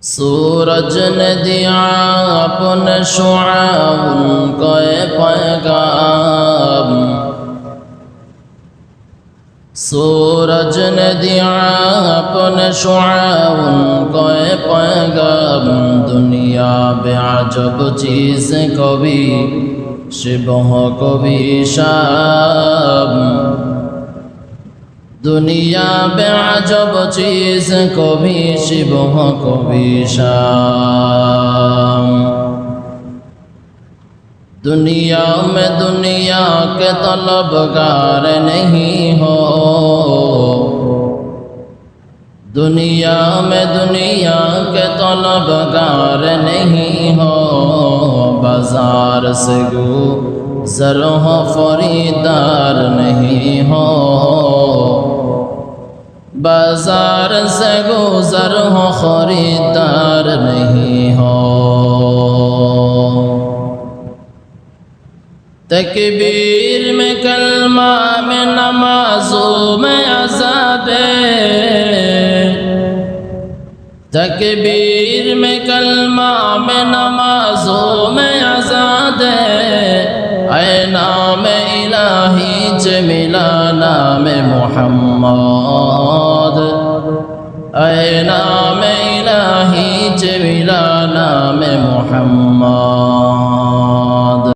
सूरज ने दिया अपने शुआ उनको पैगाम, सूरज ने दिया अपने शुआ उनको पैगाम। दुनिया बेअजब चीज़ कभी शिबह कभी शाम, दुनिया बेअजब चीज़ कभी शिबह कभी शाम। दुनिया में दुनिया के तलबगार नहीं हो, दुनिया में दुनिया के तलबगार नहीं हो। बाजार से गुज़र हो खरीदार नहीं हो, बाजार से गुज़र हो खरीदार नहीं हो। तकबीर में कलमा में नमाज़ों में आज़ादे, तकबीर में कलमा में नमाज़ों में आज़ादे। ऐ नाम इलाही जमिला नाम मुहम्मद, ऐ नाम इलाही जमिला नाम मुहम्मद।